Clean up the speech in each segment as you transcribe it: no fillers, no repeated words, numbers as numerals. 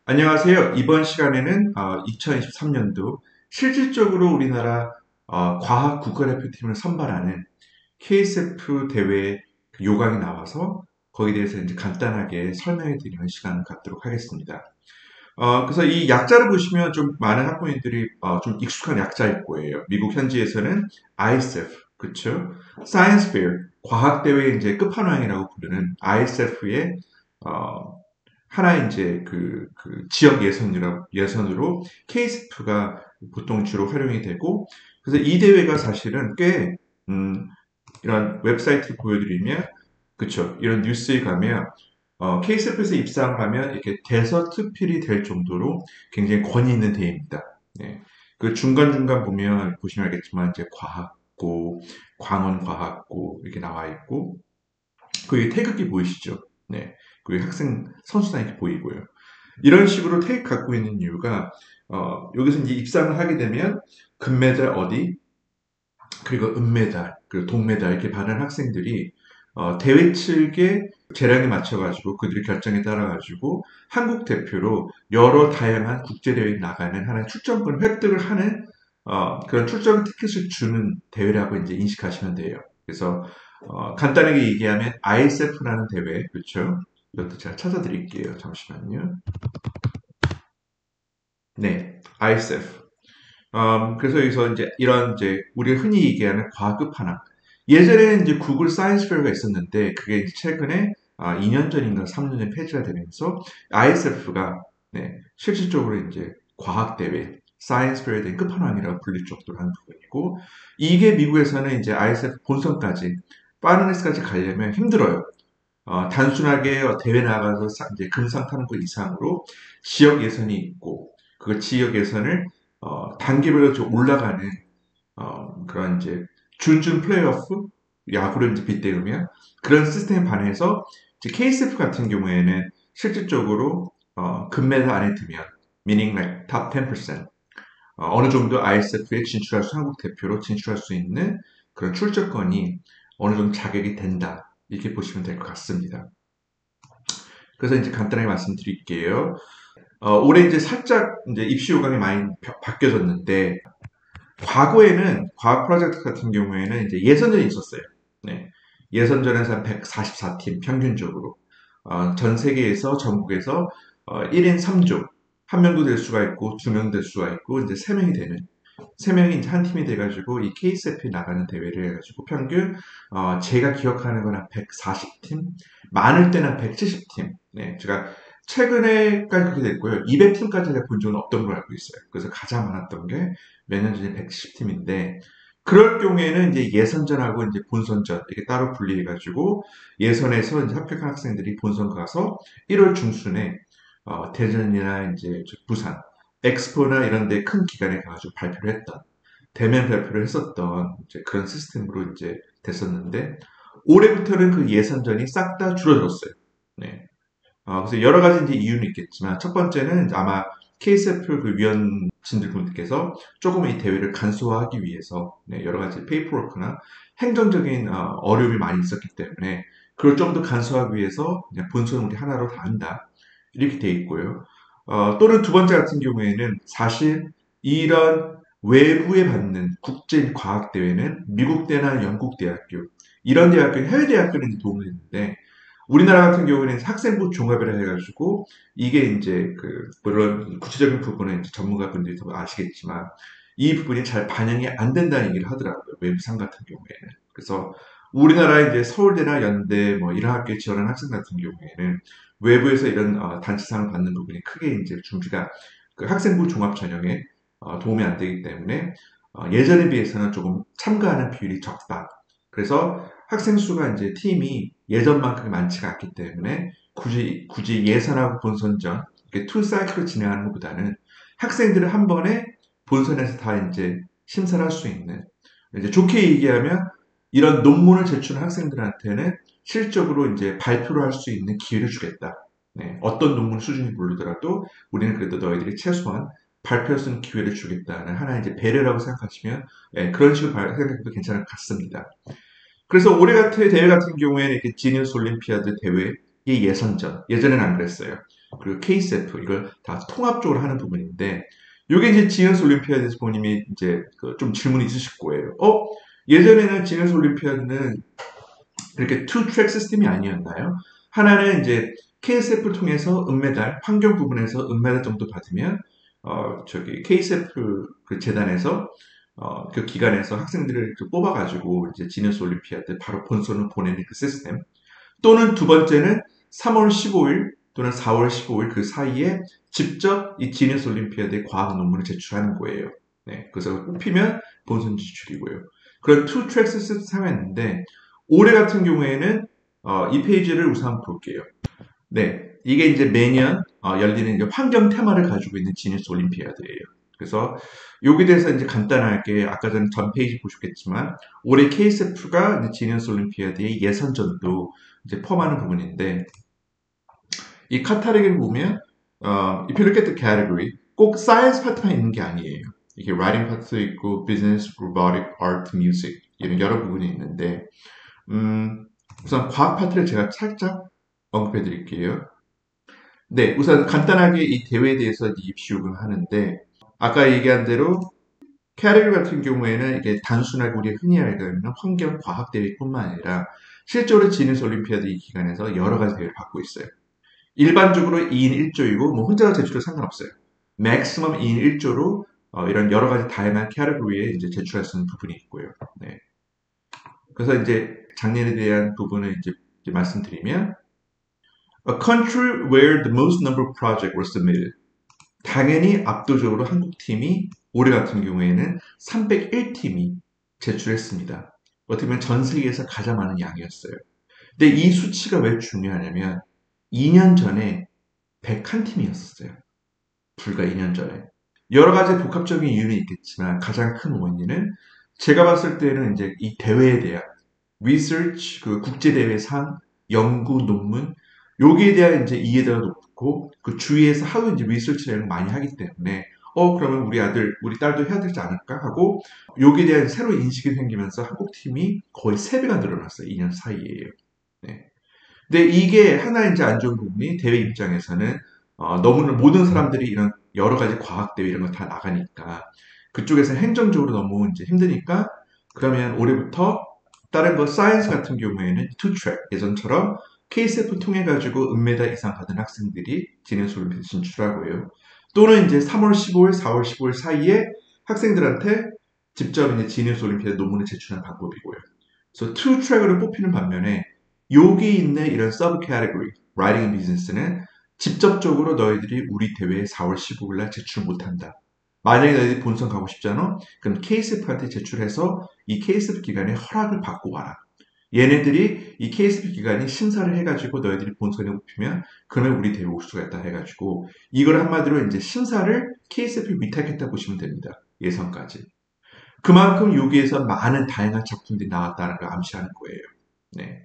안녕하세요. 이번 시간에는 2023년도 실질적으로 우리나라 과학 국가대표팀을 선발하는 KSF 대회 그 요강이 나와서 거기에 대해서 이제 간단하게 설명해 드리는 시간을 갖도록 하겠습니다. 그래서 이 약자를 보시면 좀 많은 학부모님들이 좀 익숙한 약자일 거예요. 미국 현지에서는 ISF, 그쵸? Science Fair, 과학대회 이제 끝판왕이라고 부르는 ISF의 하나의 이제 그 지역 예선으로 KSF가 보통 주로 활용이 되고, 그래서 이 대회가 사실은 꽤, 음, 이런 웹사이트를 보여드리면, 그쵸. 이런 뉴스에 가면, KSF에서 입상을 하면 이렇게 데서트필이 될 정도로 굉장히 권위 있는 대회입니다. 네. 그 중간중간 보시면 알겠지만, 이제 과학고, 광원과학고, 이렇게 나와 있고, 그 태극기 보이시죠? 네. 그 학생 선수단 이렇게 보이고요. 이런 식으로 태극 갖고 있는 이유가 여기서 이제 입상을 하게 되면 금메달 어디 그리고 은메달 그리고 동메달 이렇게 받은 학생들이 대회 측의 재량에 맞춰가지고 그들의 결정에 따라가지고 한국 대표로 여러 다양한 국제대회에 나가는 하나의 출전권 획득을 하는 그런 출전 티켓을 주는 대회라고 이제 인식하시면 돼요. 그래서 간단하게 얘기하면 ISF라는 대회, 그렇죠? 이것도 제가 찾아드릴게요. 잠시만요. 네, ISF. 그래서 여기서 이제 이런 이제 우리가 흔히 얘기하는 과학급 하나. 예전에는 이제 구글 사이언스 페어가 있었는데 그게 이제 최근에 2년 전인가 3년 전 폐지가 되면서 ISF가 네, 실질적으로 이제 과학 대회, 사이언스 페어에 대한 끝판왕이라고 불릴 정도로 하는 부분이고 이게 미국에서는 이제 ISF 본선까지 파이널리스트까지 가려면 힘들어요. 단순하게 대회 나가서 이제 금상 타는 것 이상으로 지역 예선이 있고 그 지역 예선을 단계별로 좀 올라가는 그런 이제 준준 플레이오프 야구를 이제 빗대우면 그런 시스템에 반해서 이제 KSF 같은 경우에는 실질적으로 금메달 안에 들면 meaning like top 10% 어느 정도 ISF에 진출할 수 한국 대표로 진출할 수 있는 그런 출전권이 어느 정도 자격이 된다 이렇게 보시면 될 것 같습니다. 그래서 이제 간단하게 말씀드릴게요. 올해 이제 살짝 이제 입시 요강이 많이 바뀌어졌는데 과거에는 과학 프로젝트 같은 경우에는 이제 예선전이 있었어요. 네. 예선전에서 한 144팀 평균적으로 전 세계에서 전국에서 1인 3조 한 명도 될 수가 있고 두 명 될 수가 있고 이제 세 명이 되는 세 명이 이제 한 팀이 돼가지고 이 KSF에 나가는 대회를 해가지고 평균 제가 기억하는 건 한 140팀 많을 때는 한 170팀 네 제가 최근에까지 그렇게 됐고요 200팀까지 제가 본 적은 없던 걸 알고 있어요 그래서 가장 많았던 게 몇 년 전에 110팀인데 그럴 경우에는 이제 예선전하고 이제 본선전 이렇게 따로 분리해가지고 예선에서 이제 합격한 학생들이 본선 가서 1월 중순에 대전이나 이제 부산 엑스포나 이런 데 큰 기관에 가가지고 발표를 했던, 대면 발표를 했었던 이제 그런 시스템으로 이제 됐었는데, 올해부터는 그 예선전이 싹 다 줄어들었어요. 네. 그래서 여러 가지 이제 이유는 있겠지만, 첫 번째는 이제 아마 KSF 그 위원진들 분들께서 조금 이 대회를 간소화하기 위해서 네, 여러 가지 페이퍼워크나 행정적인 어려움이 많이 있었기 때문에 그걸 좀 더 간소화하기 위해서 그냥 본선을 우리 하나로 다 한다. 이렇게 돼 있고요. 또는 두 번째 같은 경우에는 사실 이런 외부에 받는 국제과학대회는 미국대나 영국대학교, 이런 대학교는 해외대학교는 이제 도움을 했는데, 우리나라 같은 경우에는 학생부 종합이라 해가지고, 이게 이제 물론 구체적인 부분은 이제 전문가분들이 더 아시겠지만, 이 부분이 잘 반영이 안 된다는 얘기를 하더라고요. 외부상 같은 경우에는. 그래서 우리나라 이제 서울대나 연대 뭐 이런 학교에 지원한 학생 같은 경우에는 외부에서 이런 단체상을 받는 부분이 크게 이제 준비가 그 학생부 종합 전형에 도움이 안 되기 때문에 예전에 비해서는 조금 참가하는 비율이 적다. 그래서 학생 수가 이제 팀이 예전만큼 많지가 않기 때문에 굳이 예선하고 본선전 이렇게 투 사이클로 진행하는 것보다는 학생들을 한 번에 본선에서 다 이제 심사를 할 수 있는 이제 좋게 얘기하면 이런 논문을 제출한 학생들한테는 실적으로 이제 발표를 할 수 있는 기회를 주겠다. 네, 어떤 논문 수준이 모르더라도 우리는 그래도 너희들이 최소한 발표할 수 있는 기회를 주겠다는 하나의 이제 배려라고 생각하시면 네, 그런 식으로 생각해도 괜찮을 것 같습니다. 그래서 올해 같은 대회 같은 경우에는 이렇게 지니어스 올림피아드 대회의 예선전, 예전에는 안 그랬어요. 그리고 KSF 이걸 다 통합적으로 하는 부분인데 요게 이제 지니어스 올림피아드에서 본인이 이제 좀 질문이 있으실 거예요. 예전에는 지니어스 올림피아드는 이렇게 투 트랙 시스템이 아니었나요? 하나는 이제 KSF를 통해서 은메달, 환경 부분에서 은메달 정도 받으면 KSF 그 재단에서 그 기관에서 학생들을 뽑아가지고 이제 지니어스 올림피아드 바로 본선을 보내는 그 시스템. 또는 두 번째는 3월 15일 또는 4월 15일 그 사이에 직접 이 지니어스 올림피아드의 과학 논문을 제출하는 거예요. 네, 그래서 뽑히면 본선 지출이고요. 그런 투 트랙 시스템 사용했는데 올해 같은 경우에는 이 페이지를 우선 볼게요. 네, 이게 이제 매년 열리는 이제 환경 테마를 가지고 있는 지니어스 올림피아드예요. 그래서 여기 대해서 이제 간단하게 아까 전 페이지 보셨겠지만 올해 KSF가 지니어스 올림피아드의 예선전도 이제 포함하는 부분인데 이 카탈로그를 보면 if you look at the category 꼭 사이언스 파트만 있는 게 아니에요. 이게 writing 파트도 있고 business, robotic, art, music 이런 여러 부분이 있는데 우선 과학 파트를 제가 살짝 언급해 드릴게요. 네, 우선 간단하게 이 대회에 대해서 입시육을 하는데 아까 얘기한 대로 캐리어 같은 경우에는 이게 단순하게 우리가 흔히 알고 있는 환경 과학 대회뿐만 아니라 실제로 지니스 올림피아드 이 기간에서 여러 가지 대회를 받고 있어요. 일반적으로 2인 1조이고 뭐 혼자 제출도 상관없어요. 맥시멈 2인 1조로 이런 여러 가지 다양한 캐리어에 이제 제출할 수 있는 부분이 있고요. 네. 그래서 이제 작년에 대한 부분을 이제 말씀드리면 A country where the most number of projects were submitted. 당연히 압도적으로 한국 팀이 올해 같은 경우에는 301팀이 제출했습니다. 어떻게 보면 전 세계에서 가장 많은 양이었어요. 근데 이 수치가 왜 중요하냐면 2년 전에 101팀이었어요. 불과 2년 전에. 여러 가지 복합적인 이유는 있겠지만 가장 큰 원인은 제가 봤을 때는 이제 이 대회에 대한 리서치, 그 국제대회상, 연구, 논문, 여기에 대한 이제 이해도가 높고, 그 주위에서 하도 이제 리서치를 많이 하기 때문에, 그러면 우리 아들, 우리 딸도 해야 되지 않을까 하고, 여기에 대한 새로운 인식이 생기면서 한국팀이 거의 3배가 늘어났어요. 2년 사이에요. 네. 근데 이게 하나 이제 안 좋은 부분이 대회 입장에서는, 너무나 모든 사람들이 이런 여러 가지 과학대회 이런 거 다 나가니까, 그쪽에서 행정적으로 너무 이제 힘드니까, 그러면 올해부터 다른 거 사이언스 같은 경우에는 투 트랙 예전처럼 KSF 통해 가지고 은메달 이상 받은 학생들이 지니어스 올림피아드 진출하고요. 또는 이제 3월 15일, 4월 15일 사이에 학생들한테 직접 이제 지니어스 올림피아드 논문을 제출하는 방법이고요. 그래서 투 트랙으로 뽑히는 반면에 여기 있는 이런 서브 캐티고리, 라이팅 앤 비즈니스는 직접적으로 너희들이 우리 대회에 4월 15일 날 제출 못한다. 만약에 너희들이 본선 가고 싶잖아? 그럼 KSF한테 제출해서 이 KSF 기관의 허락을 받고 와라. 얘네들이 이 KSF 기관이 심사를 해가지고 너희들이 본선에 뽑히면 그러면 우리 대회 올 수가 있다 해가지고 이걸 한마디로 이제 심사를 KSF 위탁했다 보시면 됩니다. 예선까지. 그만큼 여기에서 많은 다양한 작품들이 나왔다는 걸 암시하는 거예요. 네.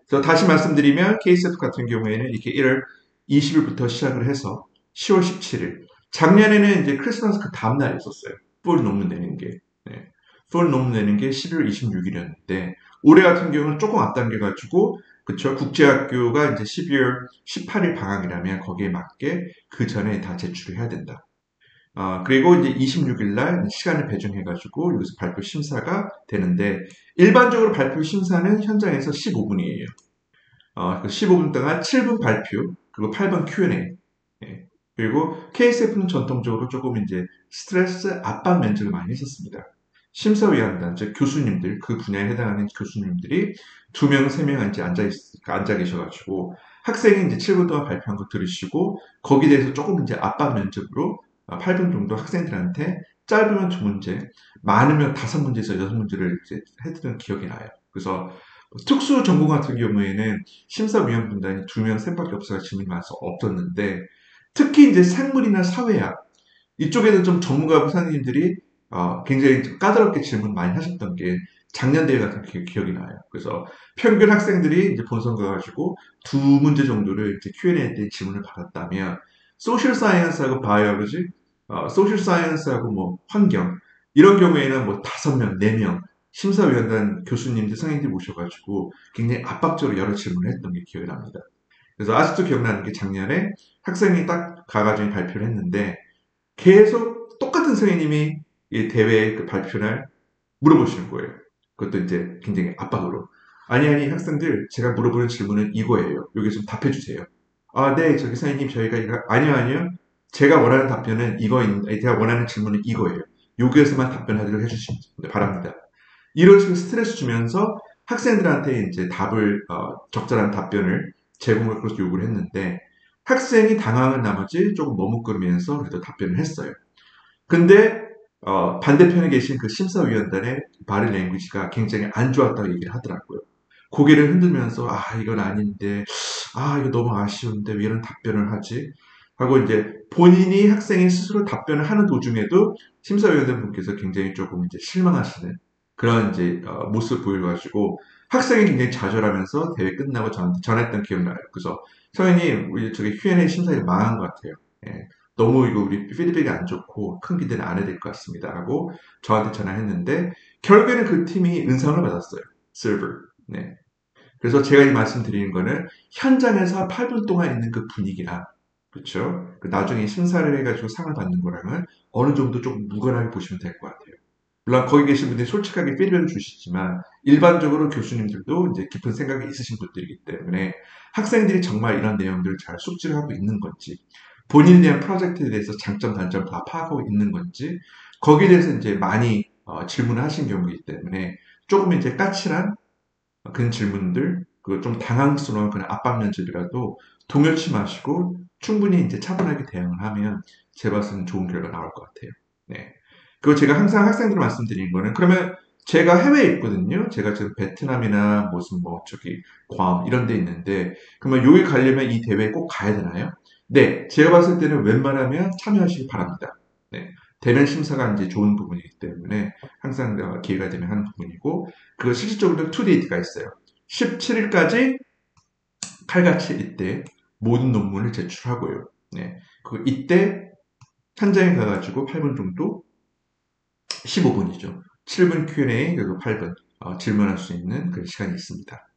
그래서 다시 말씀드리면 KSF 같은 경우에는 이렇게 1월 20일부터 시작을 해서 10월 17일. 작년에는 이제 크리스마스 그 다음날 있었어요. 풀 논문 내는 게. 네. 풀 논문 내는 게 11월 26일이었는데 올해 같은 경우는 조금 앞당겨가지고 그쵸 국제학교가 이제 12월 18일 방학이라면 거기에 맞게 그 전에 다 제출을 해야 된다. 그리고 이제 26일 날 시간을 배정해가지고 여기서 발표 심사가 되는데 일반적으로 발표 심사는 현장에서 15분이에요. 15분 동안 7분 발표, 그리고 8분 Q&A. 예. 그리고 KSF는 전통적으로 조금 이제 스트레스 압박 면접을 많이 했었습니다. 심사위원단, 즉 교수님들, 그 분야에 해당하는 교수님들이 2명, 3명 이제 앉아 계셔가지고 학생이 이제 7분 동안 발표한 거 들으시고 거기에 대해서 조금 이제 압박 면접으로 8분 정도 학생들한테 짧으면 2문제, 많으면 5문제에서 6문제를 이제 해드리는 기억이 나요. 그래서 특수 전공 같은 경우에는 심사위원 분단이 2명, 3밖에 없어서 질문이 많아서 없었는데 특히 이제 생물이나 사회학 이쪽에는 좀 전문가 선생님들이 굉장히 좀 까다롭게 질문 많이 하셨던 게 작년 대회 같은 기억이 나요. 그래서 평균 학생들이 이제 본선 가가지고 2문제 정도를 이제 Q&A 때 질문을 받았다면 소셜 사이언스하고 바이올로지, 소셜 사이언스하고 뭐 환경 이런 경우에는 뭐 5명, 4명 심사위원단 교수님들, 선생님들 모셔가지고 굉장히 압박적으로 여러 질문을 했던 게 기억이 납니다. 그래서 아직도 기억나는 게 작년에 학생이 딱 가가지고 발표를 했는데 계속 똑같은 선생님이 이 대회 그 발표날 물어보시는 거예요. 그것도 이제 굉장히 압박으로. 아니, 학생들, 제가 물어보는 질문은 이거예요. 여기 좀 답해 주세요. 아, 네, 저기 선생님, 저희가 아니요. 제가 원하는 답변은 제가 원하는 질문은 이거예요. 여기에서만 답변하도록 해주시기 바랍니다. 이런 식으로 스트레스 주면서 학생들한테 이제 적절한 답변을 제공을 그렇게 요구를 했는데, 학생이 당황한 나머지 조금 머뭇거리면서 그래도 답변을 했어요. 근데 반대편에 계신 그 심사위원단의 바디 랭귀지가 굉장히 안 좋았다고 얘기를 하더라고요. 고개를 흔들면서 이건 아닌데 이거 너무 아쉬운데 왜 이런 답변을 하지? 하고 이제 본인이 학생이 스스로 답변을 하는 도중에도 심사위원단 분께서 굉장히 조금 이제 실망하시는 그런 이제 모습을 보여가지고 학생이 굉장히 좌절하면서 대회 끝나고 저한테 전했던 기억이 나요. 그래서 선생님 우리 저기 Q&A 심사위원 망한 것 같아요. 예. 너무 이거 우리 피드백이 안 좋고 큰 기대는 안 해야 될 것 같습니다. 하고 저한테 전화했는데 결국에는 그 팀이 은상을 받았어요. 실버. 네. 그래서 제가 이 말씀드리는 거는 현장에서 8분 동안 있는 그 분위기나 그렇죠? 그 나중에 심사를 해가지고 상을 받는 거랑은 어느 정도 좀 무관하게 보시면 될 것 같아요. 물론 거기 계신 분들이 솔직하게 피드백을 주시지만 일반적으로 교수님들도 이제 깊은 생각이 있으신 분들이기 때문에 학생들이 정말 이런 내용들을 잘 숙지를 하고 있는 건지 본인에 대한 프로젝트에 대해서 장점, 단점 다 파악하고 있는 건지 거기에 대해서 이제 많이 질문을 하신 경우이기 때문에 조금 이제 까칠한 그런 질문들, 그 좀 당황스러운 그런 압박 면접이라도 동요치 마시고 충분히 이제 차분하게 대응을 하면 제가 봤을 때는 좋은 결과 나올 것 같아요. 네. 그리고 제가 항상 학생들 말씀드리는 거는 그러면 제가 해외에 있거든요. 제가 지금 베트남이나 무슨 저기 괌 이런 데 있는데 그러면 여기 가려면 이 대회에 꼭 가야 되나요? 네. 제가 봤을 때는 웬만하면 참여하시기 바랍니다. 네. 대면 심사가 이제 좋은 부분이기 때문에 항상 기회가 되면 하는 부분이고 그 실질적으로 투데이트가 있어요. 17일까지 칼같이 이때 모든 논문을 제출하고요. 네. 이때 현장에 가가지고 8분 정도, 15분이죠. 7분 Q&A 그리고 8분 질문할 수 있는 그런 시간이 있습니다.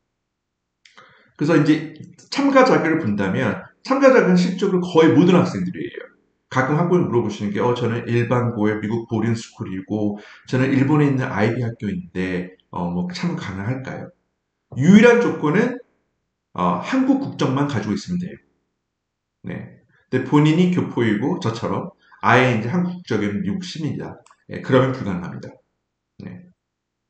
그래서 이제 참가 자격을 본다면 참가 자격은 실적으로 거의 모든 학생들이에요. 가끔 학부모 물어보시는 게 저는 일반고에 미국 보딩 스쿨이고 저는 일본에 있는 아이비 학교인데 참가 가능할까요? 유일한 조건은 한국 국적만 가지고 있으면 돼요. 네. 근데 본인이 교포이고 저처럼 아예 이제 한국 국적인 미국 시민이다. 네, 그러면 불가능합니다. 네.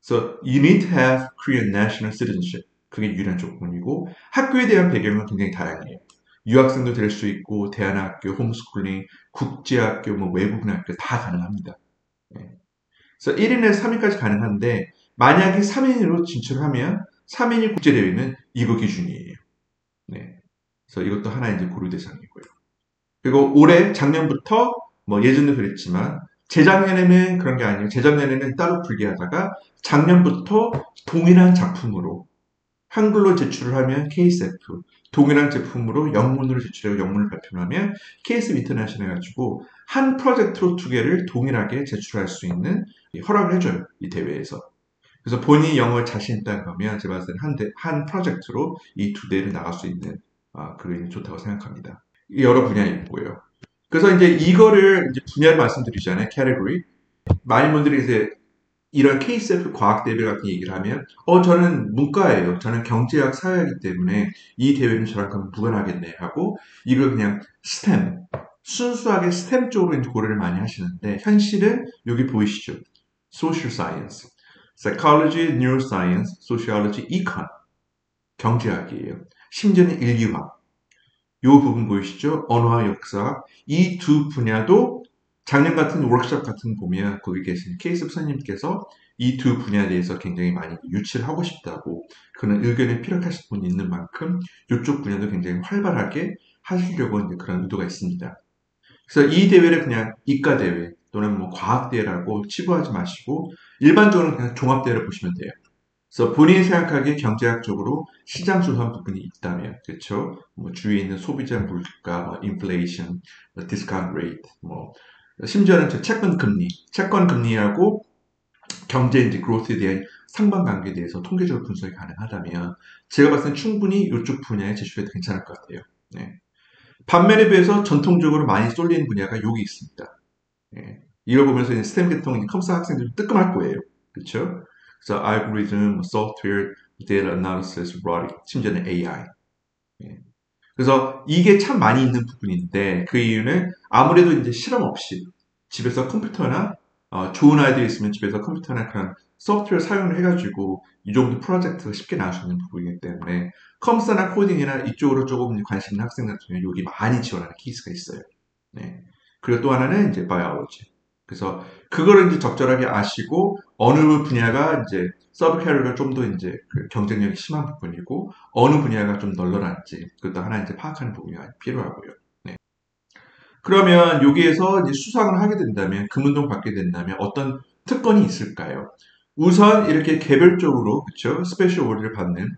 So you need to have Korean national citizenship. 그게 유일한 조건이고 학교에 대한 배경은 굉장히 다양해요. 유학생도 될 수 있고 대안학교, 홈스쿨링, 국제학교, 외국인 학교 다 가능합니다. 네. 그래서 1인에서 3인까지 가능한데 만약에 3인으로 진출하면 3인이 국제대회는 이거 기준이에요. 네. 그래서 이것도 하나 이제 고려 대상이고요. 그리고 작년부터 예전도 그랬지만 재작년에는 그런 게 아니에요. 재작년에는 따로 분리하다가 작년부터 동일한 작품으로 한글로 제출을 하면 KSF, 동일한 제품으로 영문으로 제출하고 영문을 발표하면 KSF 인터내셔널 해가지고 한 프로젝트로 두 개를 동일하게 제출할 수 있는 허락을 해줘요. 이 대회에서. 그래서 본인이 영어를 자신 있다는 거면 제가 봤을 때는 한 프로젝트로 이 두 대를 나갈 수 있는 그게 좋다고 생각합니다. 여러 분야에 있고요. 그래서 이제 이거를 이제 분야를 말씀드리잖아요. 캐테고리. 많은 분들이 이제 이런 KCF 과학 대회 같은 얘기를 하면 저는 문과예요. 저는 경제학 사회이기 때문에 이 대회는 저랑 그럼 무관하겠네 하고 이걸 그냥 스템 순수하게 스템 쪽으로 이제 고려를 많이 하시는데 현실은 여기 보이시죠? Social Science, Psychology, Neuroscience, Sociology, Econ 경제학이에요. 심지어는 인류학 이 부분 보이시죠? 언어와 역사 이 두 분야도 작년 같은 워크숍 같은 거 보면 거기 계신 케이스 선생님께서 이 두 분야에 대해서 굉장히 많이 유치를 하고 싶다고 그런 의견을 피력하실 분이 있는 만큼 이쪽 분야도 굉장히 활발하게 하시려고 이제 그런 의도가 있습니다. 그래서 이 대회를 그냥 이과 대회 또는 과학 대회라고 치부하지 마시고 일반적으로 그냥 종합 대회를 보시면 돼요. 그래서 본인이 생각하기에 경제학적으로 시장 조사한 부분이 있다면, 그렇죠? 주위에 있는 소비자 물가, 인플레이션, 디스카운트 레이트, 심지어는 채권 금리하고 경제 이제 그로스에 대한 상관관계에 대해서 통계적으로 분석이 가능하다면, 제가 봤을 땐 충분히 이쪽 분야에 제출해도 괜찮을 것 같아요. 네. 반면에 비해서 전통적으로 많이 쏠리는 분야가 여기 있습니다. 예. 이걸 보면서 이제 스템 계통 컴사 학생들도 뜨끔할 거예요. 그렇죠? 그래서 알고리즘, 소프트웨어, 데이터 애널리시스, 로보틱, 심지어는 AI. 예. 그래서 이게 참 많이 있는 부분인데 그 이유는 아무래도 이제 실험 없이 집에서 컴퓨터나 좋은 아이들이 있으면 집에서 컴퓨터나 그런 소프트웨어 사용을 해가지고 이 정도 프로젝트가 쉽게 나올 수 있는 부분이기 때문에 컴퓨터나 코딩이나 이쪽으로 조금 관심 있는 학생 같은 경우는 여기 많이 지원하는 케이스가 있어요. 네. 그리고 또 하나는 이제 바이올로지. 그래서 그거를 이제 적절하게 아시고 어느 분야가 이제 서브 캐리어가 좀 더 이제 그 경쟁력이 심한 부분이고 어느 분야가 좀 널널한지 그것도 하나 이제 파악하는 부분이 필요하고요. 네. 그러면 여기에서 이제 수상을 하게 된다면 금운동 받게 된다면 어떤 특권이 있을까요? 우선 이렇게 개별적으로 그렇죠 스페셜 어워드를 받는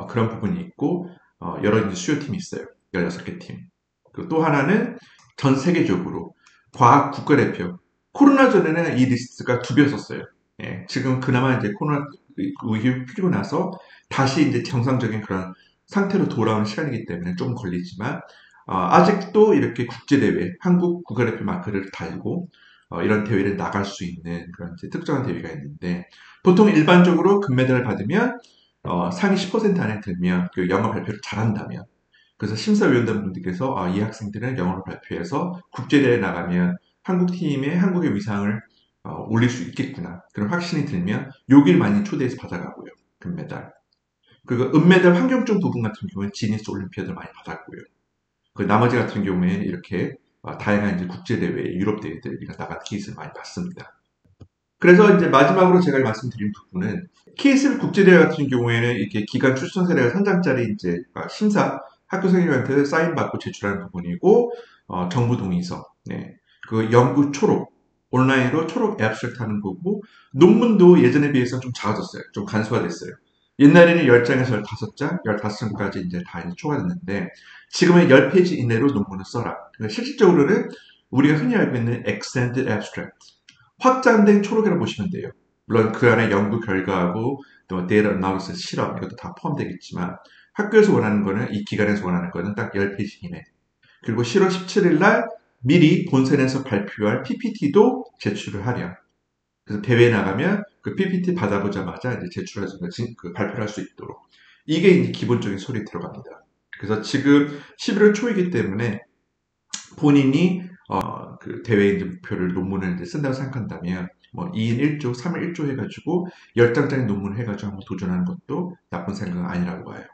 그런 부분이 있고 여러 이제 수요팀이 있어요. 16개 팀. 그리고 또 하나는 전 세계적으로 과학 국가대표. 코로나 전에는 이 리스트가 두 배였었어요. 예, 지금 그나마 이제 코로나 이후 풀리고 나서 다시 이제 정상적인 그런 상태로 돌아오는 시간이기 때문에 좀 걸리지만 아직도 이렇게 국제대회, 한국 국가대표 마크를 달고 이런 대회를 나갈 수 있는 그런 이제 특정한 대회가 있는데 보통 일반적으로 금메달을 받으면 상위 10% 안에 들면 그 영어 발표를 잘한다면 그래서 심사위원분들께서 이 학생들은 영어로 발표해서 국제대회에 나가면 한국 팀의 한국의 위상을 올릴 수 있겠구나 그런 확신이 들면 여길 많이 초대해서 받아가고요 금메달 그리고 은메달 환경적 부분 같은 경우는 지니스 올림피아드 많이 받았고요 그 나머지 같은 경우에는 이렇게 다양한 이제 국제대회 유럽 대회들 나간 케이스를 많이 봤습니다. 그래서 이제 마지막으로 제가 말씀드린 부분은 KSL 국제대회 같은 경우에는 이렇게 기간 출전 사례가 3장짜리 이제 심사 학교 선생님한테 사인 받고 제출하는 부분이고 정부 동의서, 네. 그 연구 초록 온라인으로 초록 앱스트랙트 하는 거고 논문도 예전에 비해서 좀 작아졌어요. 좀 간소화됐어요. 옛날에는 10장에서 15장, 15장까지 이제 다 이제 초과됐는데 지금은 10페이지 이내로 논문을 써라. 그러니까 실질적으로는 우리가 흔히 알고 있는 extended abstract 확장된 초록이라고 보시면 돼요. 물론 그 안에 연구 결과하고 또 데이터 애널리시스 실험 이것도 다 포함되겠지만 학교에서 원하는 거는 이 기관에서 원하는 거는 딱 10페이지 이내. 그리고 7월 17일 날 미리 본선에서 발표할 PPT도 제출을 하렴. 그래서 대회에 나가면 그 PPT 받아보자마자 이제 제출해서 그 발표를 할 수 있도록. 이게 이제 기본적인 소리 들어갑니다. 그래서 지금 11월 초이기 때문에 본인이 그 대회 이제 목표를 논문을 이제 쓴다고 생각한다면 뭐 2인 1조, 3일 1조 해가지고 10장짜리 논문을 해가지고 한번 도전하는 것도 나쁜 생각은 아니라고 봐요.